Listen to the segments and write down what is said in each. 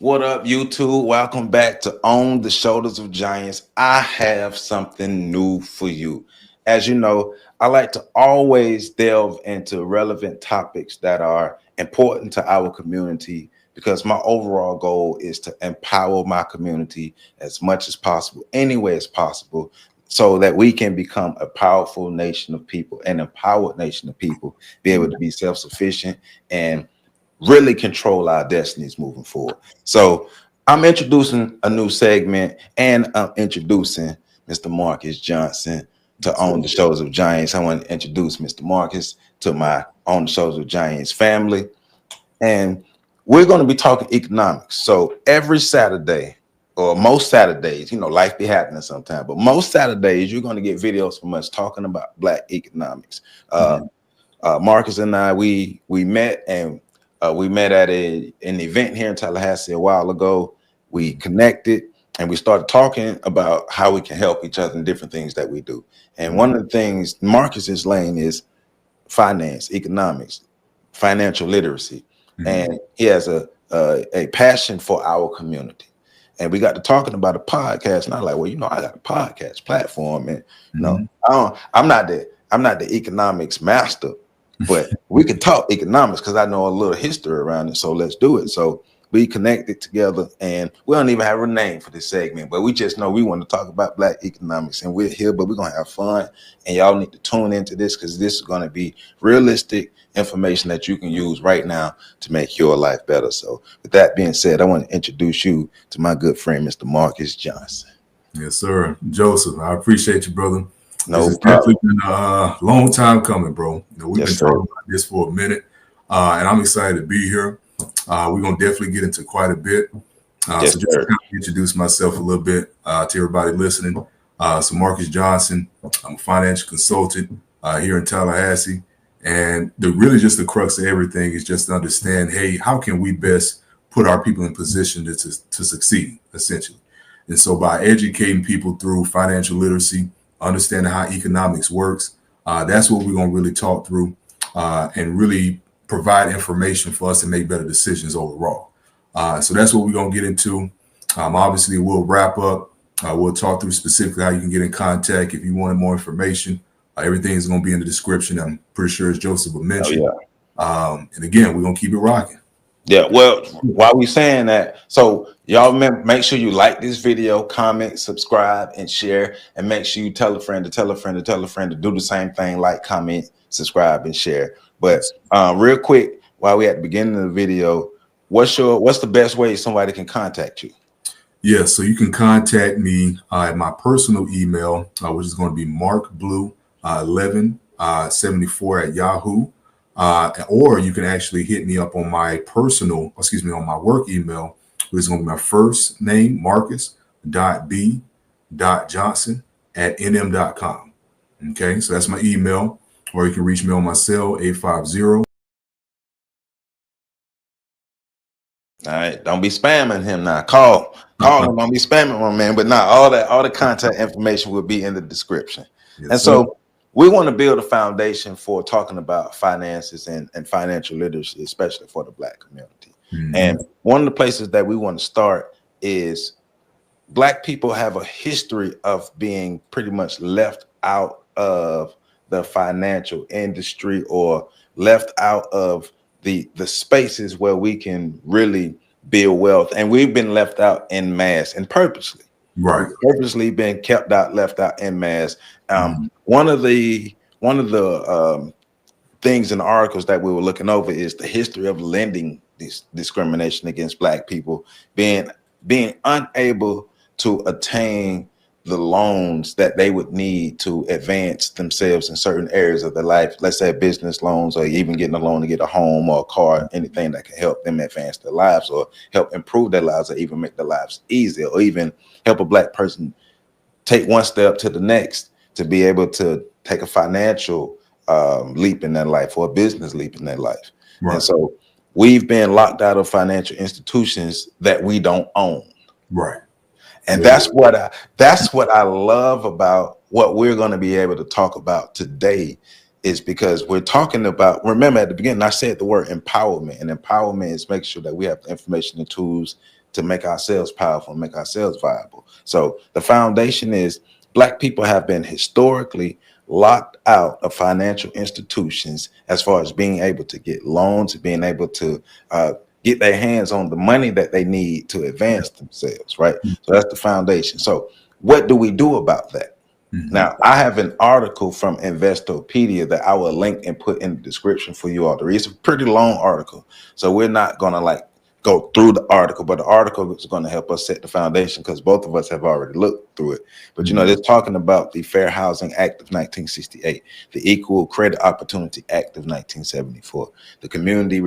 What up, YouTube? Welcome back to On the Shoulders of Giants. I have something new for you. As you know, I like to always delve into relevant topics that are important to our community because my overall goal is to empower my community as much as possible, any way as possible, so that we can become a powerful nation of people, an empowered nation of people, be able to be self-sufficient and really control our destinies moving forward. So I'm introducing a new segment and I'm introducing Mr. Marcus Johnson to On the Shoulders of Giants. I want to introduce Mr. Marcus to my On the Shoulders of Giants family. And we're going to be talking economics. So every Saturday, or most Saturdays, life be happening sometimes, but most Saturdays, you're going to get videos from us talking about Black economics. Marcus and I, we met and we met at an event here in Tallahassee a while ago. We connected and we started talking about how we can help each other in different things that we do. And one of the things Marcus's lane is finance, economics, financial literacy. And he has a passion for our community. And we got to talking about a podcast, and I'm like, well, I got a podcast platform, and I'm not the economics master, but we can talk economics because I know a little history around it. So let's do it. So we connected together, and we don't even have a name for this segment, but we just know we want to talk about Black economics, and we're here, but we're going to have fun. And y'all need to tune into this because this is going to be realistic information that you can use right now to make your life better. So with that being said, I want to introduce you to my good friend, Mr. Marcus Johnson. Yes, sir. Joseph, I appreciate you, brother. No It's problem. definitely been a long time coming, bro. We've been talking about this for a minute, and I'm excited to be here. We're going to definitely get into quite a bit. So just to kind of introduce myself a little bit to everybody listening. So Marcus Johnson, I'm a financial consultant here in Tallahassee. And just the crux of everything is just to understand, hey, how can we best put our people in position to succeed, essentially? And so by educating people through financial literacy, understanding how economics works, that's what we're going to really talk through and really provide information for us to make better decisions overall. So that's what we're going to get into. Obviously, we'll wrap up. We'll talk through specifically how you can get in contact if you wanted more information. Everything is going to be in the description. I'm pretty sure as Joseph will mention. And again, we're going to keep it rocking. Yeah, well, while we saying that, so y'all make sure you like this video, comment, subscribe, and share, and make sure you tell a friend to tell a friend to tell a friend to do the same thing, like, comment, subscribe, and share. But real quick, while we at the beginning of the video, what's the best way somebody can contact you? Yeah, so you can contact me at my personal email, which is going to be markblue1174 at Yahoo. Or you can actually hit me up on my on my work email, which is going to be my first name, Marcus.b.johnson at nm.com. Okay, so that's my email. Or you can reach me on my cell, 850. All right, don't be spamming him now. Call him, don't be spamming him, man. But not all the contact information will be in the description. Yes, and so we want to build a foundation for talking about finances and financial literacy, especially for the Black community. And one of the places that we want to start is Black people have a history of being pretty much left out of the financial industry or left out of the spaces where we can really build wealth. And we've been left out en masse and purposely. Right. Purposely been kept out, left out en masse. One of the things in the articles that we were looking over is the history of lending discrimination against Black people, being unable to attain the loans that they would need to advance themselves in certain areas of their life. Let's say business loans, or even getting a loan to get a home or a car, anything that can help them advance their lives or help improve their lives or even make their lives easier, or even help a Black person take one step to the next to be able to take a financial leap in their life or a business leap in their life. Right. And so we've been locked out of financial institutions that we don't own. Right. And that's what I love about what we're going to be able to talk about today, is because we're talking about, remember at the beginning, I said the word empowerment, and empowerment is making sure that we have the information and tools to make ourselves powerful, make ourselves viable. So the foundation is Black people have been historically locked out of financial institutions as far as being able to get loans, being able to get their hands on the money that they need to advance themselves, right? So that's the foundation. So what do we do about that? Now, I have an article from Investopedia that I will link and put in the description for you all to read. It's a pretty long article, so we're not going to like go through the article, but the article is going to help us set the foundation because both of us have already looked through it. But, you know, they're talking about the Fair Housing Act of 1968, the Equal Credit Opportunity Act of 1974, the Community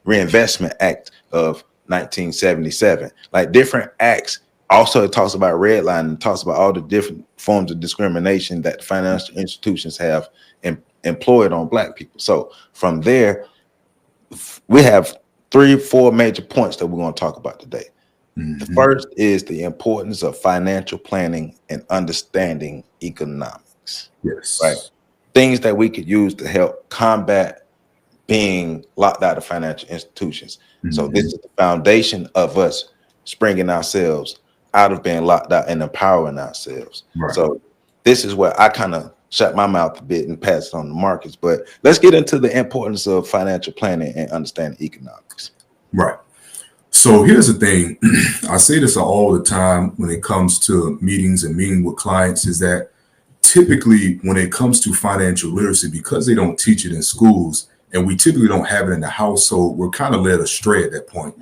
Reinvestment Act of 1977, like different acts. Also, it talks about redlining, and talks about all the different forms of discrimination that financial institutions have employed on Black people. So from there, we have 3-4 major points that we're going to talk about today. The first is the importance of financial planning and understanding economics. Yes. Right. Things that we could use to help combat being locked out of financial institutions. So this is the foundation of us springing ourselves out of being locked out and empowering ourselves. Right. So this is where I kind of shut my mouth a bit and pass it on to Marcus. But let's get into the importance of financial planning and understanding economics. Right. So here's the thing. I say this all the time when it comes to meetings and meeting with clients, is that typically when it comes to financial literacy, because they don't teach it in schools and we typically don't have it in the household, we're kind of led astray at that point.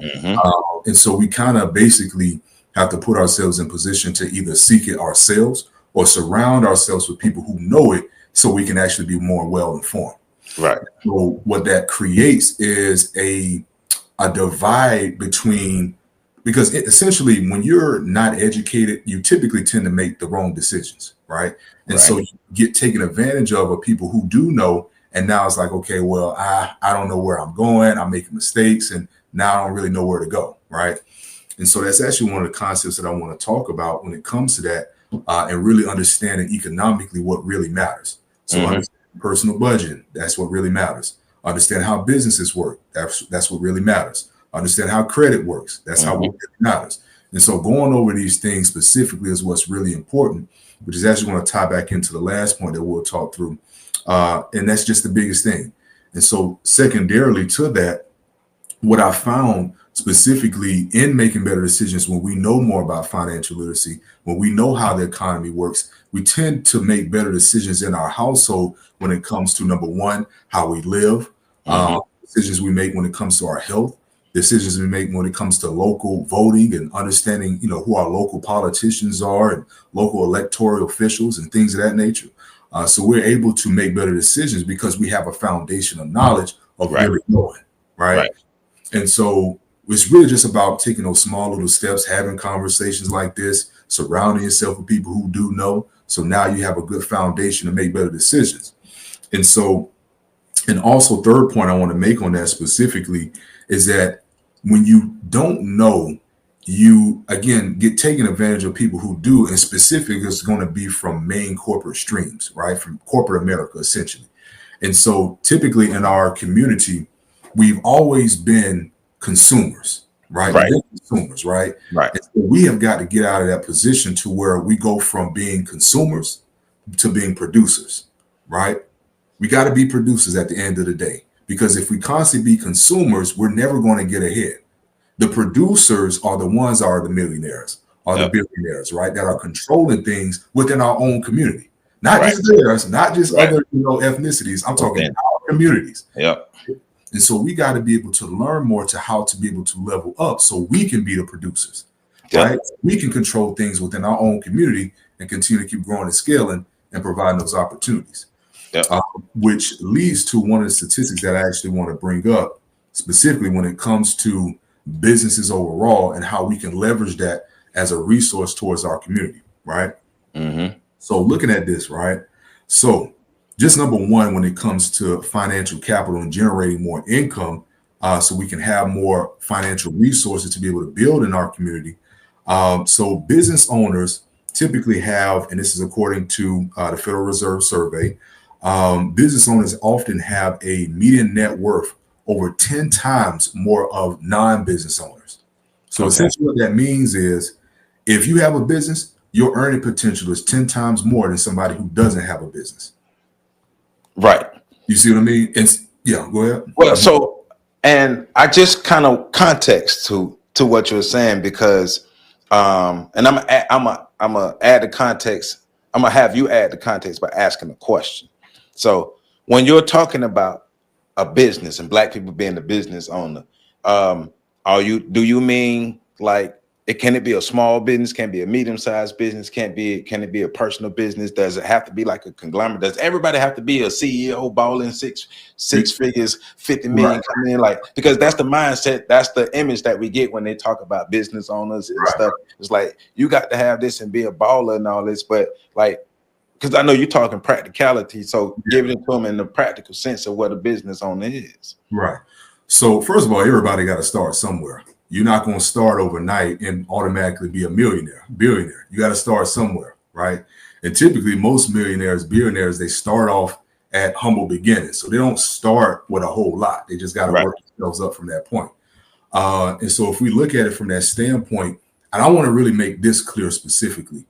And so we kind of basically have to put ourselves in position to either seek it ourselves or surround ourselves with people who know it so we can actually be more well informed. Right. So what that creates is a divide between, because essentially when you're not educated, you typically tend to make the wrong decisions, right? And so you get taken advantage of people who do know, and now it's like, okay, well, I don't know where I'm going, I'm making mistakes, and now I don't really know where to go, right? And so that's actually one of the concepts that I want to talk about when it comes to that, and really understanding economically what really matters. So understand personal budgeting, that's what really matters. Understand how businesses work, that's what really matters. Understand how credit works, that's how what really matters. And so going over these things specifically is what's really important, which is actually going to tie back into the last point that we'll talk through. And that's just the biggest thing. And so secondarily to that, what I found specifically in making better decisions, when we know more about financial literacy, when we know how the economy works, we tend to make better decisions in our household when it comes to, number one, how we live, decisions we make when it comes to our health, decisions we make when it comes to local voting and understanding, you know, who our local politicians are and local electoral officials and things of that nature. So we're able to make better decisions because we have a foundation of knowledge of really knowing, right? And so it's really just about taking those small little steps, having conversations like this, surrounding yourself with people who do know. So now you have a good foundation to make better decisions. And so, and also third point I want to make on that specifically is that when you don't know, you, again, get taken advantage of people who do, and specific is going to be from main corporate streams, right? From corporate America, essentially. And so typically in our community, we've always been consumers, right? We've been consumers, right? And so we have got to get out of that position to where we go from being consumers to being producers, right? We got to be producers at the end of the day, because if we constantly be consumers, we're never going to get ahead. The producers are the ones that are the millionaires, are the billionaires, right? That are controlling things within our own community, not just theirs, not just other, ethnicities. I'm talking our communities. And so we got to be able to learn more to how to be able to level up so we can be the producers, right? We can control things within our own community and continue to keep growing and scaling and providing those opportunities, which leads to one of the statistics that I actually want to bring up specifically when it comes to businesses overall and how we can leverage that as a resource towards our community, right? So looking at this, right? So just number one, when it comes to financial capital and generating more income, so we can have more financial resources to be able to build in our community. So business owners typically have, and this is according to the Federal Reserve survey, business owners often have a median net worth over 10 times more of non-business owners. So essentially what that means is if you have a business, your earning potential is 10 times more than somebody who doesn't have a business. Right. You see what I mean? And yeah, go ahead. Well, so, and I just kind of context to what you're saying, because and I'm gonna add the context. I'm gonna have you add the context by asking a question. So when you're talking about a business and Black people being the business owner, do you mean like can it be a small business, can it be a medium-sized business, can it be a personal business? Does it have to be like a conglomerate? Does everybody have to be a CEO balling six figures, 50 million coming in? Like, because that's the mindset, that's the image that we get when they talk about business owners and stuff. It's like you got to have this and be a baller and all this, but like, because I know you're talking practicality, so give it to them in the practical sense of what a business owner is. Right. So first of all, everybody got to start somewhere. You're not going to start overnight and automatically be a billionaire. You got to start somewhere, right? And typically most billionaires, they start off at humble beginnings. So they don't start with a whole lot. They just got to work themselves up from that point. And so if we look at it from that standpoint, and I want to really make this clear specifically,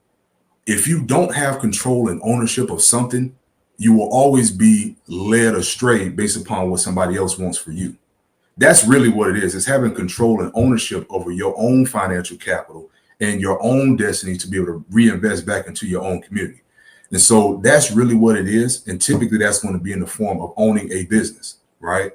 if you don't have control and ownership of something, you will always be led astray based upon what somebody else wants for you. That's really what it is. It's having control and ownership over your own financial capital and your own destiny to be able to reinvest back into your own community. And so that's really what it is. And typically that's going to be in the form of owning a business, right?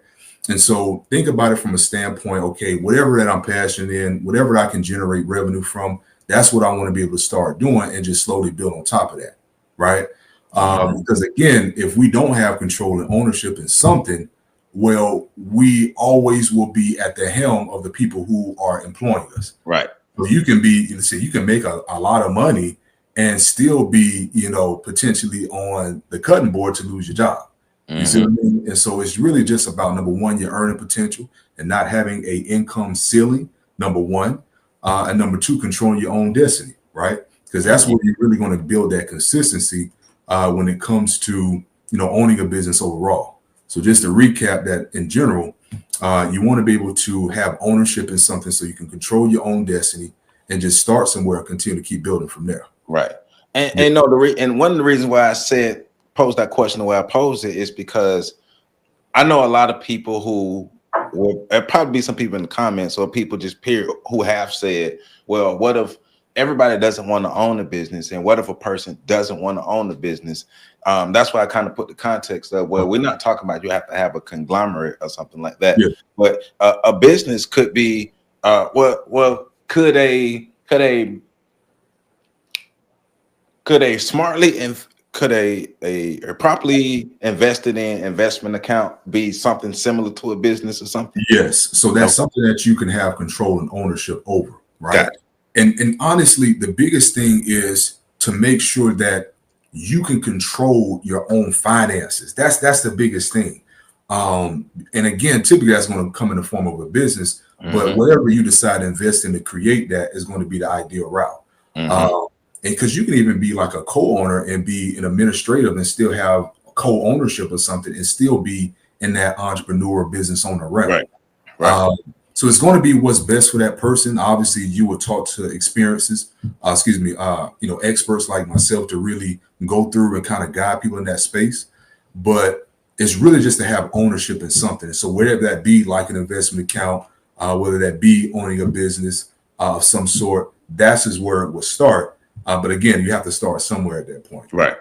And so think about it from a standpoint, okay, whatever that I'm passionate in, whatever I can generate revenue from, that's what I want to be able to start doing and just slowly build on top of that, right? Because again, if we don't have control and ownership in something, well, we always will be at the helm of the people who are employing us. Right. So you can you can make a lot of money and still be, potentially on the cutting board to lose your job. You see what I mean? And so it's really just about, number one, your earning potential and not having a income ceiling, number one. And number two, controlling your own destiny, right? Because that's where you're really going to build that consistency when it comes to, owning a business overall. So just to recap that in general, you want to be able to have ownership in something so you can control your own destiny and just start somewhere and continue to keep building from there. Right. And and one of the reasons why I pose that question the way I posed it is because I know a lot of people who there'll probably be some people in the comments or people just period who have said, well, what if everybody doesn't want to own a business? And what if a person doesn't want to own a business? That's why I kind of put the context of, well, we're not talking about you have to have a conglomerate or something like that. Yeah. But a business could be, could a smartly and could a properly invested in investment account be something similar to a business or something? Yes. So that's something that you can have control and ownership over, right? And honestly, the biggest thing is to make sure that you can control your own finances. That's the biggest thing. And again, typically that's going to come in the form of a business, but whatever you decide to invest in to create that is going to be the ideal route. And because you can even be like a co-owner and be an administrative and still have co-ownership of something and still be in that entrepreneur business owner realm. Right. So it's going to be what's best for that person. Obviously, you will talk to experts like myself to really go through and kind of guide people in that space. But it's really just to have ownership in something. So whatever that be, like an investment account, whether that be owning a business of some sort, that's is where it will start. But again, you have to start somewhere at that point. Right.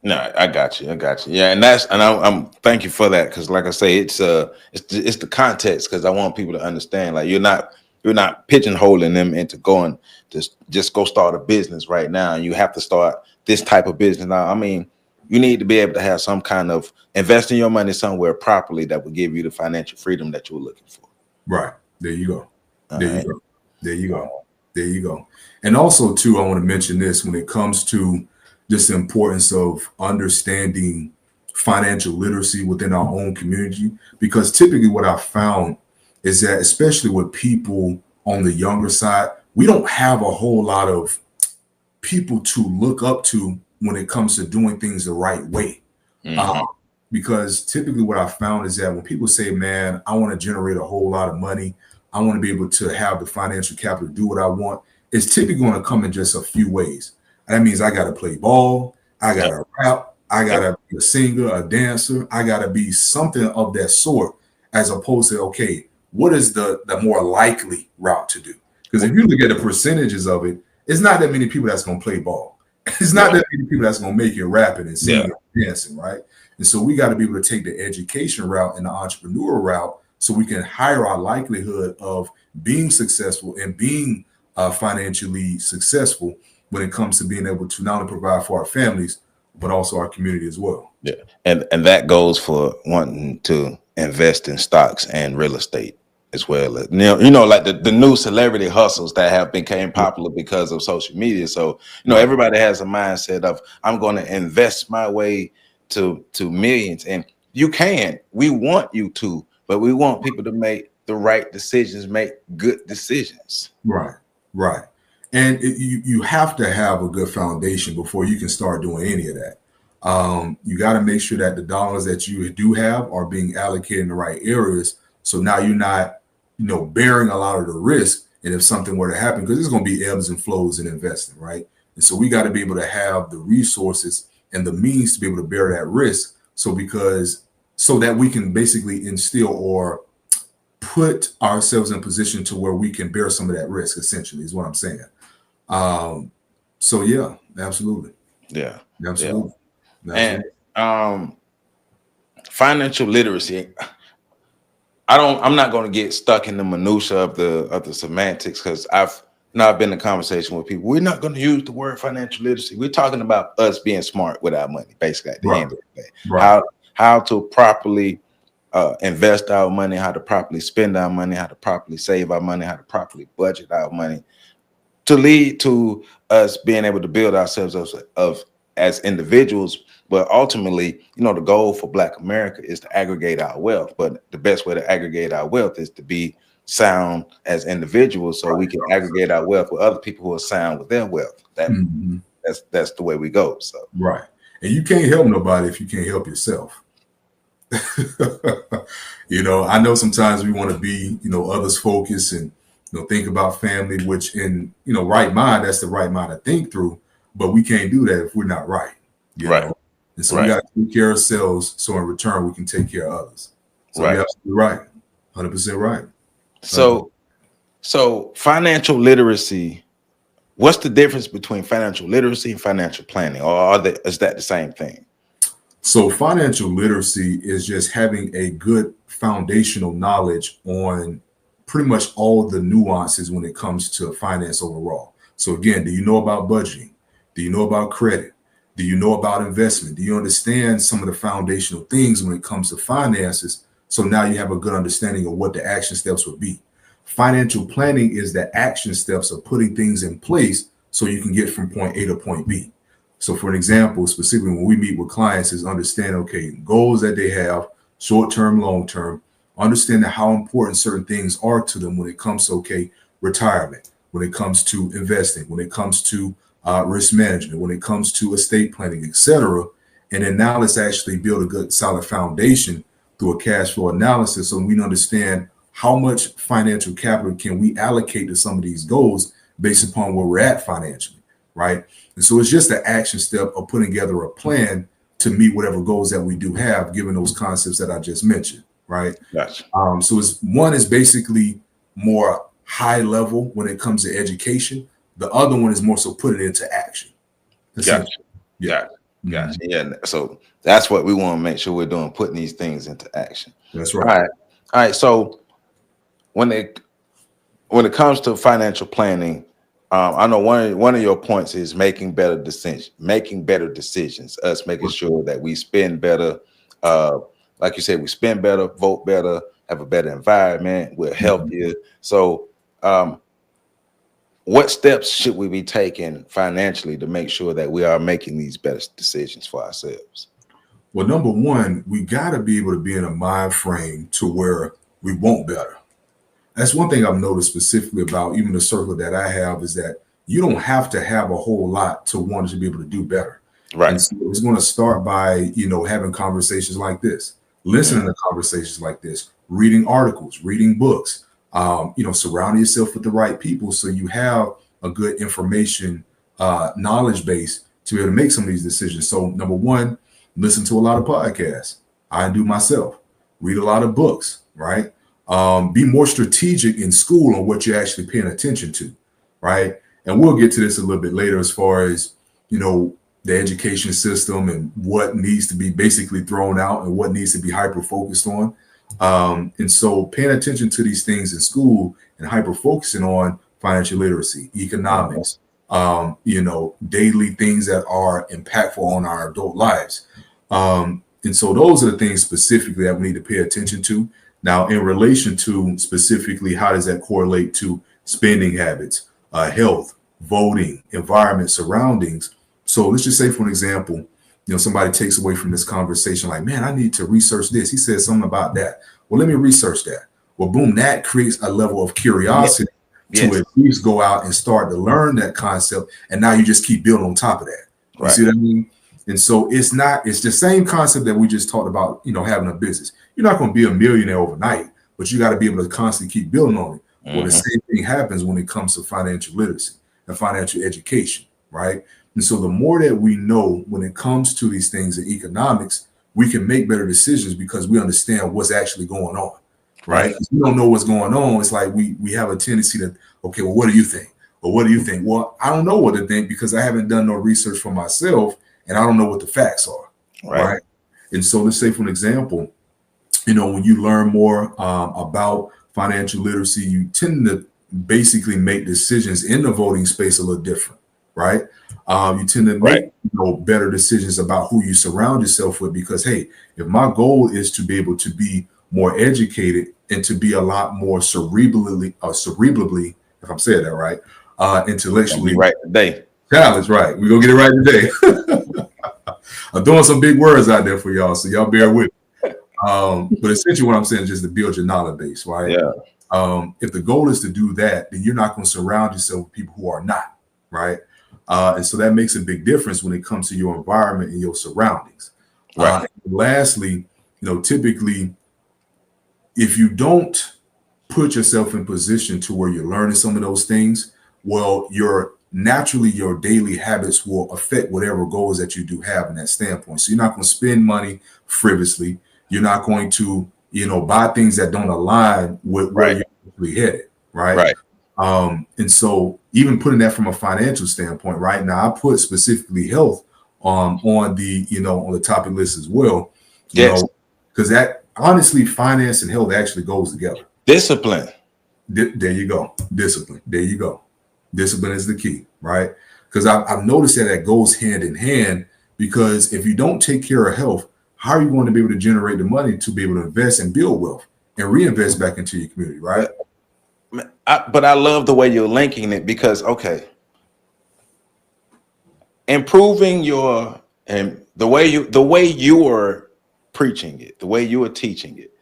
No, I got you. Yeah, and I'm thank you for that, because like I say, it's the context, because I want people to understand, like you're not pigeonholing them into going to just go start a business right now, and you have to start this type of business now. I mean, you need to be able to have some kind of investing your money somewhere properly that will give you the financial freedom that you were looking for. Right. There you go. There you go. And also too, I want to mention this when it comes to just the importance of understanding financial literacy within our own community, because typically what I've found is that, especially with people on the younger side, we don't have a whole lot of people to look up to when it comes to doing things the right way. Because typically what I found is that when people say, man, I want to generate a whole lot of money, I want to be able to have the financial capital to do what I want, it's typically going to come in just a few ways. That means I got to play ball, I got to rap, I got to be a singer, a dancer, I got to be something of that sort, as opposed to, okay, what is the more likely route to do? Because if you look at the percentages of it, it's not that many people that's going to play ball. It's not that many people that's going to make it rapping and singing and dancing, right? And so we got to be able to take the education route and the entrepreneurial route so we can higher our likelihood of being successful and being financially successful when it comes to being able to not only provide for our families, but also our community as well. Yeah. And that goes for wanting to invest in stocks and real estate as well. You know, like the new celebrity hustles that have became popular because of social media. So, you know, everybody has a mindset of, I'm going to invest my way to millions. And you can. We want you to, but we want people to make the right decisions, make good decisions. Right. Right. And you have to have a good foundation before you can start doing any of that. You got to make sure that the dollars that you do have are being allocated in the right areas. So now you're not, you know, bearing a lot of the risk. And if something were to happen, because there's going to be ebbs and flows in investing, right? And so we got to be able to have the resources and the means to be able to bear that risk. So that we can basically instill or put ourselves in a position to where we can bear some of that risk, essentially, is what I'm saying. So yeah, absolutely. Yeah. Absolutely. And financial literacy, I'm not going to get stuck in the minutia of the semantics, because I've been in conversation with people. We're not going to use the word financial literacy. We're talking about us being smart with our money, basically, at the end of the day. Right. How to properly invest our money, how to properly spend our money, how to properly save our money, how to properly budget our money, to lead to us being able to build ourselves as individuals. But ultimately, you know, the goal for Black America is to aggregate our wealth. But the best way to aggregate our wealth is to be sound as individuals, so we can aggregate our wealth with other people who are sound with their wealth. That's the way we go. So right. And you can't help nobody if you can't help yourself. You know, I know sometimes we want to be, you know, others focused and, you know, think about family, which in, you know, right mind, that's the right mind to think through. But we can't do that if we're not right. You know? And so we got to take care of ourselves, so in return we can take care of others. So you're absolutely right. 100% right. So financial literacy, what's the difference between financial literacy and financial planning? Or is that the same thing? So financial literacy is just having a good foundational knowledge on pretty much all the nuances when it comes to finance overall. So again, do you know about budgeting? Do you know about credit? Do you know about investment? Do you understand some of the foundational things when it comes to finances? So now you have a good understanding of what the action steps would be. Financial planning is the action steps of putting things in place so you can get from point A to point B. So for an example, specifically when we meet with clients, is understand, okay, goals that they have, short-term, long-term, understanding how important certain things are to them when it comes to, okay, retirement, when it comes to investing, when it comes to risk management, when it comes to estate planning, etc. And then now let's actually build a good solid foundation through a cash flow analysis, so we understand how much financial capital can we allocate to some of these goals based upon where we're at financially, right? And so it's just an action step of putting together a plan to meet whatever goals that we do have, given those concepts that I just mentioned, right? Gotcha. So one is basically more high level when it comes to education. The other one is more so putting it into action. Gotcha. Yeah. Gotcha. Yeah. So that's what we want to make sure we're doing, putting these things into action. That's right. All right. So when it comes to financial planning, I know one of your points is making better decisions, us making sure that we spend better. Like you said, we spend better, vote better, have a better environment, we're healthier. So what steps should we be taking financially to make sure that we are making these better decisions for ourselves? Well, number one, we got to be able to be in a mind frame to where we want better. That's one thing I've noticed specifically about even the circle that I have, is that you don't have to have a whole lot to want to be able to do better. Right. And so it's going to start by, you know, having conversations like this, listening to conversations like this, reading articles, reading books, Surround yourself with the right people so you have a good information knowledge base to be able to make some of these decisions. So number one, listen to a lot of podcasts. I do myself. Read a lot of books, right? Be more strategic in school on what you're actually paying attention to, right? And we'll get to this a little bit later as far as, the education system and what needs to be basically thrown out and what needs to be hyper focused on. And so paying attention to these things in school and hyper focusing on financial literacy, economics, daily things that are impactful on our adult lives. And so those are the things specifically that we need to pay attention to. Now, in relation to specifically, how does that correlate to spending habits, health, voting, environment, surroundings? So let's just say, for an example, somebody takes away from this conversation like, man, I need to research this. He said something about that. Well, let me research that. Well, boom, that creates a level of curiosity to at least go out and start to learn that concept. And now you just keep building on top of that. You see what I mean? And so it's the same concept that we just talked about, having a business. You're not going to be a millionaire overnight, but you got to be able to constantly keep building on it. Well, the same thing happens when it comes to financial literacy and financial education, right? And so the more that we know when it comes to these things in economics, we can make better decisions because we understand what's actually going on, right? If we don't know what's going on, it's like we have a tendency to, okay, well, what do you think? Well, what do you think? Well, I don't know what to think because I haven't done no research for myself and I don't know what the facts are, right? And so let's say, for an example, when you learn more about financial literacy, you tend to basically make decisions in the voting space a little different, right? You tend to make better decisions about who you surround yourself with because, hey, if my goal is to be able to be more educated and to be a lot more cerebrally, if I'm saying that right, intellectually right today. Challenge, right? We're gonna get it right today. I'm throwing some big words out there for y'all, so y'all bear with me. But essentially what I'm saying is just to build your knowledge base, right? Yeah. If the goal is to do that, then you're not going to surround yourself with people who are not, right? And so that makes a big difference when it comes to your environment and your surroundings. Right. Lastly, typically, if you don't put yourself in position to where you're learning some of those things, well, your daily habits will affect whatever goals that you do have in that standpoint. So you're not going to spend money frivolously. You're not going to, buy things that don't align with where you're really headed, right? And so even putting that from a financial standpoint, right now, I put specifically health on the, on the topic list as well, because that honestly, finance and health actually goes together. Discipline. There you go. Discipline. There you go. Discipline is the key, right? Because I've noticed that goes hand in hand, because if you don't take care of health, how are you going to be able to generate the money to be able to invest and build wealth and reinvest back into your community, right? But I love the way you're linking it because, improving the way you are preaching it, the way you are teaching it,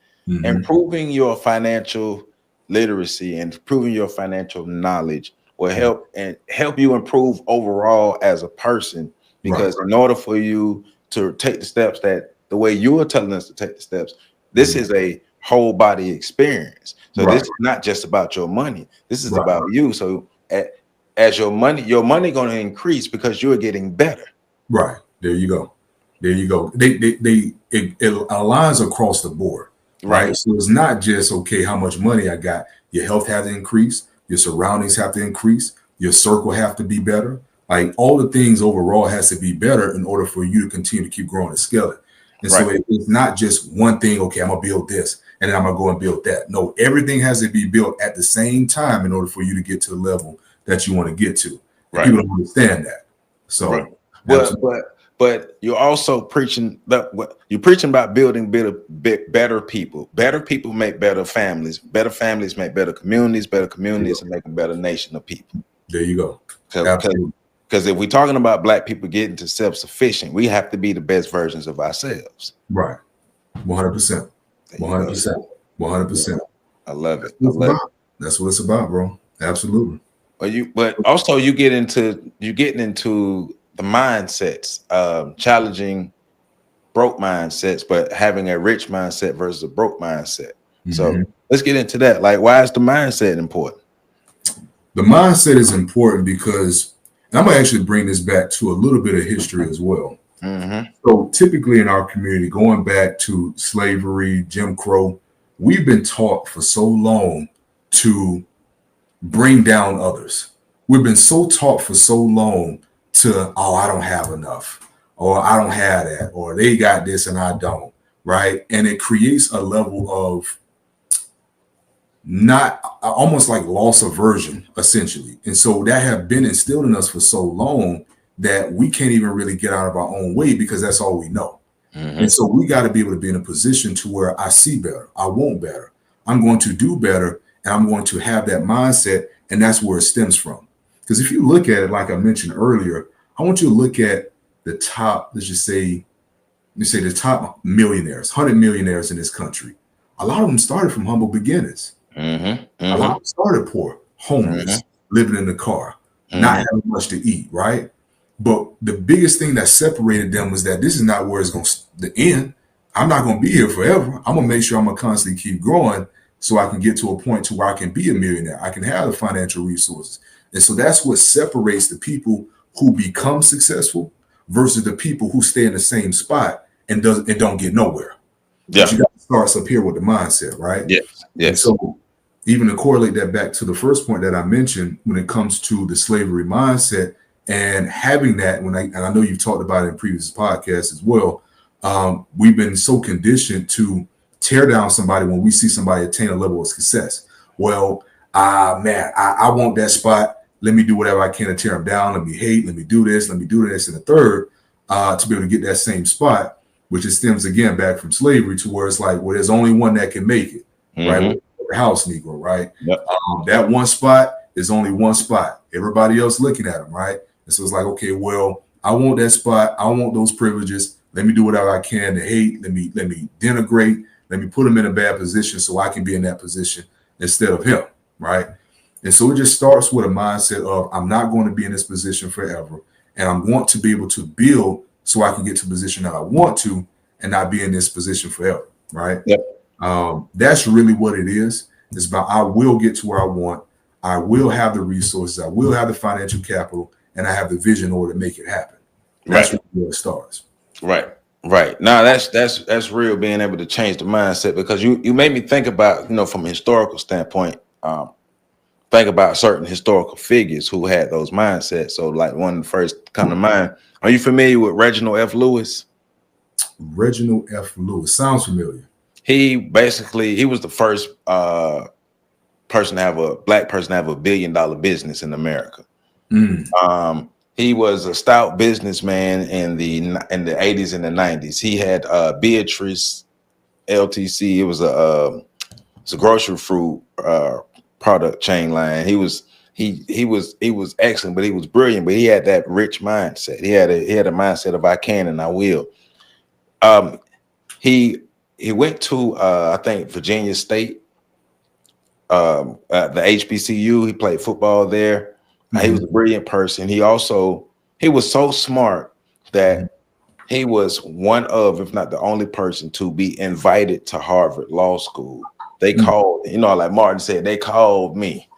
improving your financial literacy and improving your financial knowledge will help you improve overall as a person. Because in order for you to take the steps that the way you are telling us to take the steps, this is a whole body experience. So this is not just about your money. This is about you. So as your money going to increase because you're getting better. Right. There you go. There you go. It aligns across the board. Right. So it's not just, okay, how much money I got. Your health has to increase. Your surroundings have to increase. Your circle have to be better. Like all the things overall has to be better in order for you to continue to keep growing and scaling. And so it's not just one thing. Okay, I'm going to build this and then I'm going to go and build that. No, everything has to be built at the same time in order for you to get to the level that you want to get to. People don't understand that. So, but you're also preaching about building better people. Better people make better families. Better families make better communities. Better communities make a better nation of people. There you go. Because if we're talking about Black people getting to self-sufficient, we have to be the best versions of ourselves. Right. 100%. 100%. 100%. I love it. That's what it's about, bro. Absolutely. But also you getting into the mindsets, challenging broke mindsets, but having a rich mindset versus a broke mindset. So let's get into that. Like, why is the mindset important? The mindset is important because, and I'm going to actually bring this back to a little bit of history as well. So typically in our community, going back to slavery, Jim Crow, we've been taught for so long to bring down others. We've been so taught for so long to, oh, I don't have enough, or I don't have that, or they got this and I don't, right? And it creates a level of not almost like loss aversion, essentially. And so that have been instilled in us for so long that we can't even really get out of our own way because that's all we know. And so we got to be able to be in a position to where I see better, I want better, I'm going to do better, and I'm going to have that mindset. And that's where it stems from. Because if you look at it, like I mentioned earlier, I want you to look at the top, let's say the top millionaires, 100 millionaires in this country. A lot of them started from humble beginnings. A lot of them started poor, homeless, living in the car, not having much to eat, right? But the biggest thing that separated them was that this is not where it's going to end. I'm not going to be here forever. I'm going to make sure I'm going to constantly keep growing so I can get to a point to where I can be a millionaire. I can have the financial resources. And so that's what separates the people who become successful versus the people who stay in the same spot and don't get nowhere. Yeah. But you got to start up here with the mindset, right? Yes. Yes. And so even to correlate that back to the first point that I mentioned, when it comes to the slavery mindset and having that, and I know you've talked about it in previous podcasts as well, we've been so conditioned to tear down somebody when we see somebody attain a level of success. Well, man, I want that spot. Let me do whatever I can to tear them down. Let me hate. Let me do this. Let me do this. And the third, to be able to get that same spot, which it stems again back from slavery to where it's like, well, there's only one that can make it, right? House Negro, right? Yep. That one spot is only one spot. Everybody else looking at them, right? And so it's like, okay, well, I want that spot. I want those privileges. Let me do whatever I can to hate. Let me denigrate. Let me put him in a bad position so I can be in that position instead of him, right? And so it just starts with a mindset of I'm not going to be in this position forever, and I'm going to be able to build so I can get to the position that I want to and not be in this position forever, right? Yep. That's really what it is. It's about I will get to where I want. I will have the resources. I will have the financial capital, and I have the vision in order to make it happen. That's really where it starts. Right. Right. Now that's real, being able to change the mindset, because you made me think about, from a historical standpoint, think about certain historical figures who had those mindsets. So like one first come to mind. Are you familiar with Reginald F. Lewis? Reginald F. Lewis sounds familiar. He was the first black person to have a $1 billion business in America. He was a stout businessman in the 80s and the 90s. He had Beatrice LTC. It was a grocery fruit product chain line. He was excellent, but he was brilliant. But he had that rich mindset. He had a mindset of I can and I will. He went to I think Virginia State, the HBCU. He played football there. He was a brilliant person. He was so smart that he was one of, if not the only person to be invited to Harvard Law School. They called, like Martin said, they called me.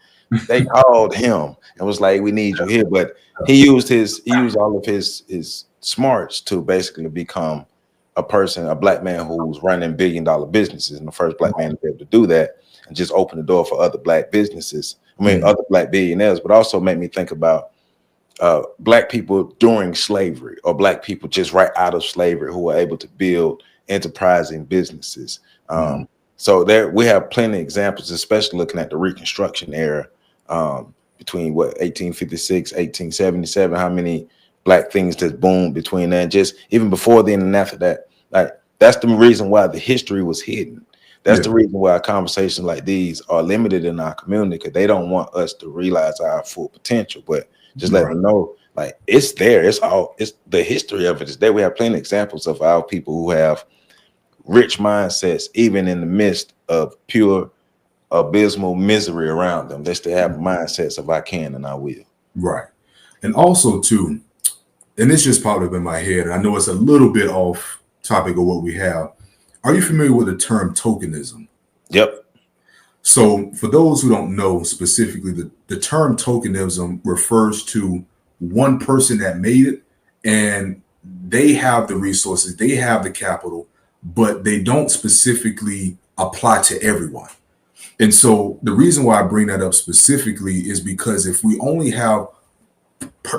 They called him and was like, we need you here. But he used all of his smarts to basically become a black man who was running $1 billion businesses, and the first black man to be able to do that, and just open the door for other black businesses. Other black billionaires, but also made me think about black people during slavery, or black people just right out of slavery who were able to build enterprising businesses. So there we have plenty of examples, especially looking at the Reconstruction era, between 1856, 1877, how many black things just boomed between that, and just even before then and after that. Like, that's the reason why the history was hidden. That's the reason why conversations like these are limited in our community, because they don't want us to realize our full potential. But just let them know, like, it's there. It's the history of it is there. We have plenty of examples of our people who have rich mindsets, even in the midst of pure abysmal misery around them. They still have mindsets of I can and I will. Right. And also too, and this just popped up in my head, and I know it's a little bit off topic of what we have. Are you familiar with the term tokenism? Yep. So for those who don't know specifically, the term tokenism refers to one person that made it, and they have the resources, they have the capital, but they don't specifically apply to everyone. And so the reason why I bring that up specifically is because if we only have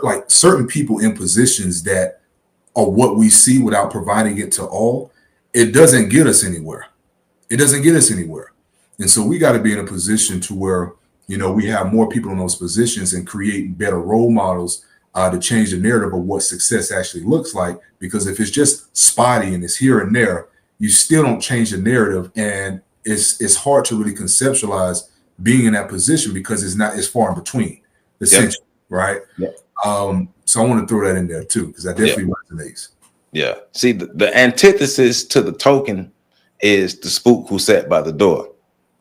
like certain people in positions that are what we see without providing it to all, it doesn't get us anywhere. It doesn't get us anywhere. And so we got to be in a position to where, we have more people in those positions and create better role models to change the narrative of what success actually looks like. Because if it's just spotty and it's here and there, you still don't change the narrative. And it's hard to really conceptualize being in that position because it's far in between, essentially, right? Yep. So I want to throw that in there too, because that definitely resonates. Yeah. See, the antithesis to the token is the spook who sat by the door.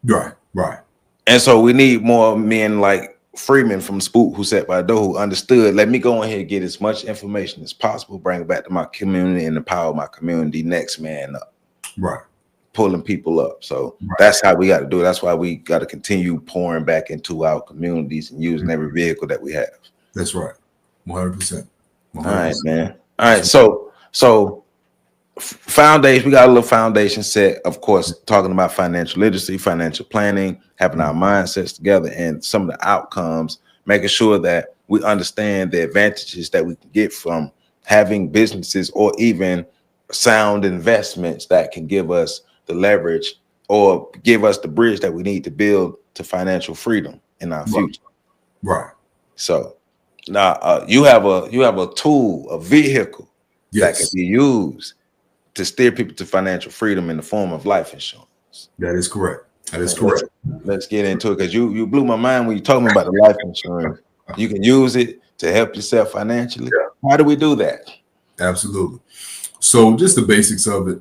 Right. And so we need more men like Freeman from Spook who sat by the door, who understood, let me go in here and get as much information as possible, bring it back to my community and empower my community, next man up. Right. Pulling people up. So that's how we got to do it. That's why we got to continue pouring back into our communities and using every vehicle that we have. That's right. 100%. All right, man. All right. So foundation, we got a little foundation set, of course, talking about financial literacy, financial planning, having our mindsets together, and some of the outcomes, making sure that we understand the advantages that we can get from having businesses or even sound investments that can give us the leverage or give us the bridge that we need to build to financial freedom in our future. Right. So now you have a tool, a vehicle that can be used to steer people to financial freedom in the form of life insurance. That is correct. Correct. Let's get into it, because you blew my mind when you told me about the life insurance. You can use it to help yourself financially. How do we do that? Absolutely. So just the basics of it.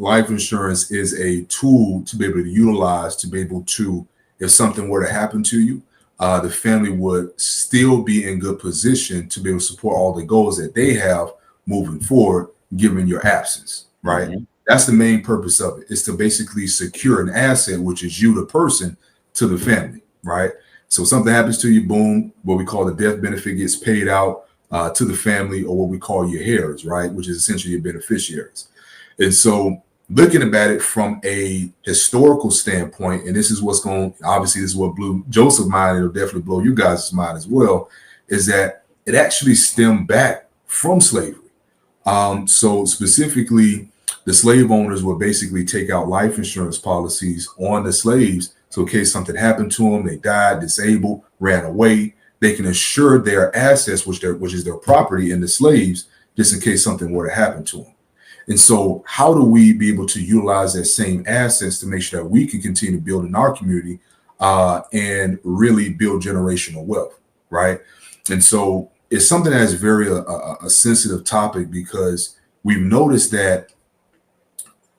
Life insurance is a tool to be able to utilize to be able to, if something were to happen to you, the family would still be in good position to be able to support all the goals that they have moving forward, given your absence, right? Mm-hmm. That's the main purpose of it, is to basically secure an asset, which is you, the person, to the family, right? So something happens to you, boom, what we call the death benefit gets paid out to the family, or what we call your heirs, right? Which is essentially your beneficiaries. And so looking at it from a historical standpoint, and this is what's going, obviously this is what blew Joseph's mind, it'll definitely blow you guys' mind as well, is that it actually stemmed back from slavery. So specifically, the slave owners would basically take out life insurance policies on the slaves. So in case something happened to them, they died, disabled, ran away, they can assure their assets, which is their property, in the slaves, just in case something were to happen to them. And so how do we be able to utilize that same assets to make sure that we can continue to build in our community and really build generational wealth, right? And so it's something that is very a sensitive topic, because we've noticed that,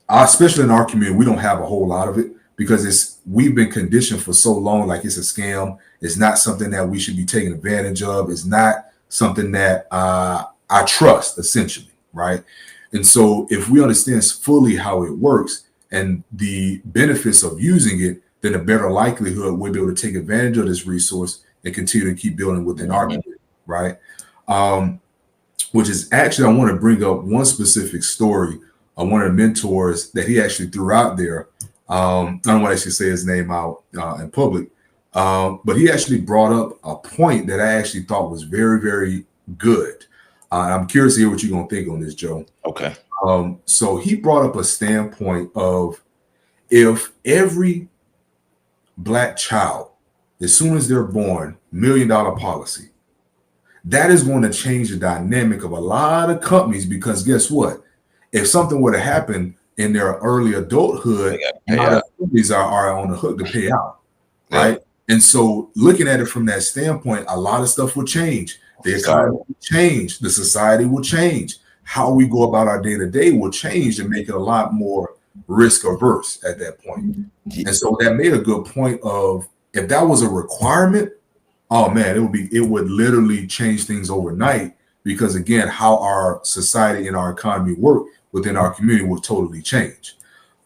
especially in our community, we don't have a whole lot of it, because we've been conditioned for so long, like it's a scam. It's not something that we should be taking advantage of. It's not something that I trust, essentially, right? And so if we understand fully how it works and the benefits of using it, then a better likelihood we'll be able to take advantage of this resource and continue to keep building within our community, right? Which is actually, I want to bring up one specific story of one of the mentors that he actually threw out there. I don't want to actually say his name out in public, but he actually brought up a point that I actually thought was very, very good. I'm curious to hear what you're going to think on this, Joe. Okay. So he brought up a standpoint of, if every Black child, as soon as they're born, $1 million policy, that is going to change the dynamic of a lot of companies, because guess what? If something were to happen in their early adulthood, a lot of companies are on the hook to pay out, right? And so looking at it from that standpoint, a lot of stuff will change. The economy will change. The society will change. How we go about our day-to-day will change and make it a lot more risk averse at that point. And so that made a good point of, if that was a requirement, oh man, it would literally change things overnight, because again, how our society and our economy work within our community will totally change.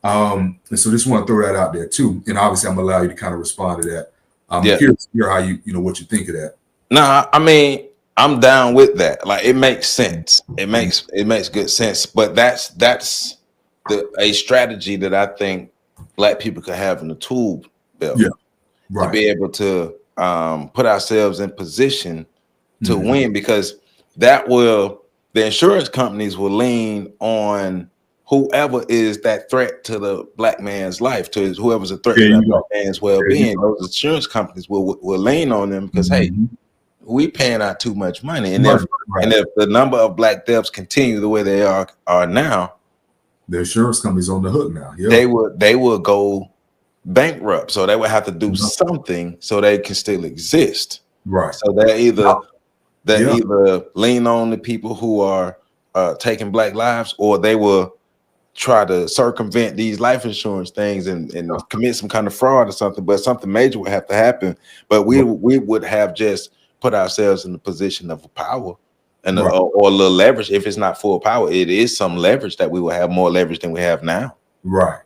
And so just want to throw that out there too. And obviously I'm gonna allow you to kind of respond to that. I'm curious to hear how what you think of that. No, I mean, I'm down with that. Like, it makes sense. It makes good sense. But that's a strategy that I think Black people could have in the tool belt. Yeah, right. To be able to put ourselves in position to win, because the insurance companies will lean on whoever is that threat to the Black man's life, to whoever's a threat to that Black man's well-being. Those insurance companies will lean on them because, hey, we paying out too much money. And if the number of Black deaths continue the way they are now, the insurance company's on the hook now. Yeah. They will go bankrupt. So they would have to do something so they can still exist. Right. So they either lean on the people who are taking Black lives, or they will try to circumvent these life insurance things and commit some kind of fraud or something. But something major would have to happen. But we would have just put ourselves in the position of power and or a little leverage. If it's not full power, it is some leverage that we will have, more leverage than we have now. Right.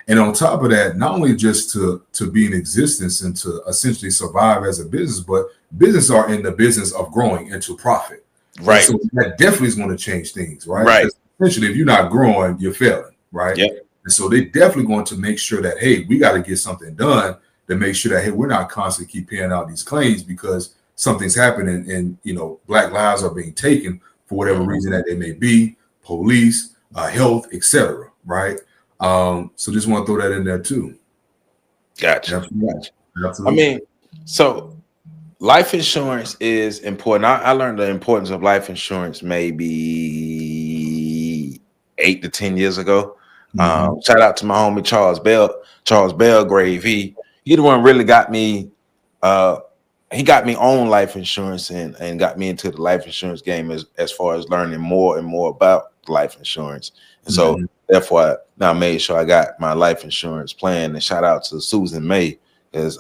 And on top of that, not only just to be in existence and to essentially survive as a business, but businesses are in the business of growing into profit. Right. And so that definitely is going to change things, right? Right. Essentially, if you're not growing, you're failing, right? Yep. And so they're definitely going to make sure that, hey, we got to get something done to make sure that, hey, we're not constantly keep paying out these claims because something's happening and Black lives are being taken for whatever reason that they may be, police, health, etc. Right. So just want to throw that in there too. Gotcha. Absolutely. I mean, so life insurance is important. I learned the importance of life insurance maybe 8 to 10 years ago. Shout out to my homie Charles Belgrave. He the one really got me. He got me on life insurance and got me into the life insurance game as far as learning more and more about life insurance. And so therefore I made sure I got my life insurance plan. And shout out to Susan May, because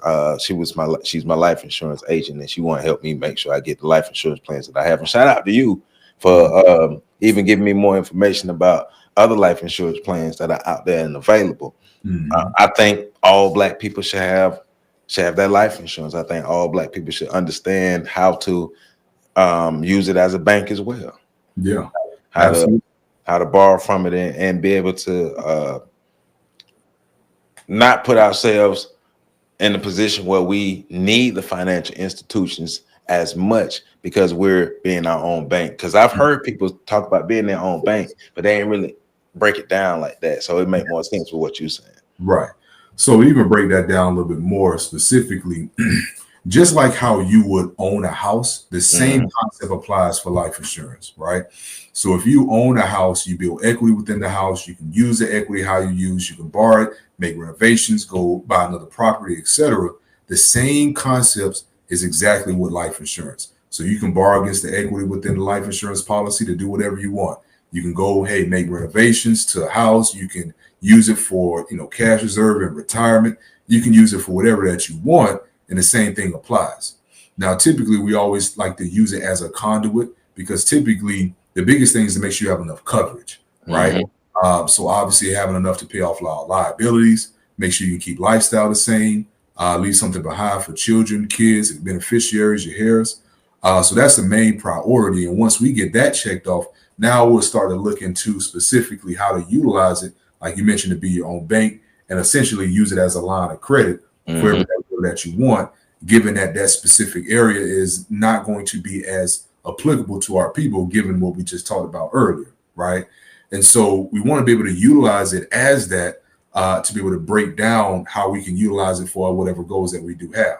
she's my life insurance agent, and she want to help me make sure I get the life insurance plans that I have. And shout out to you for even giving me more information about other life insurance plans that are out there and available. I think all Black people should have that life insurance. I think all Black people should understand how to use it as a bank as well. Yeah, how to borrow from it and be able to not put ourselves in a position where we need the financial institutions as much because we're being our own bank. Because I've heard people talk about being their own bank, but they ain't really break it down like that. So it make more sense with what you're saying. Right. So even break that down a little bit more specifically, just like how you would own a house, the same concept applies for life insurance, right? So if you own a house, you build equity within the house, you can use the equity how you use, you can borrow it, make renovations, go buy another property, etc. The same concepts is exactly with life insurance. So you can borrow against the equity within the life insurance policy to do whatever you want. You can go, hey, make renovations to a house. You can use it for, cash reserve and retirement. You can use it for whatever that you want. And the same thing applies. Now, typically, we always like to use it as a conduit because typically the biggest thing is to make sure you have enough coverage, right? So obviously having enough to pay off liabilities, make sure you can keep lifestyle the same, leave something behind for children, kids, beneficiaries, your heirs. So that's the main priority. And once we get that checked off, now we'll start to look into specifically how to utilize it, like you mentioned, to be your own bank and essentially use it as a line of credit for everything that you want, given that that specific area is not going to be as applicable to our people, given what we just talked about earlier, right? And so we want to be able to utilize it as that to be able to break down how we can utilize it for whatever goals that we do have.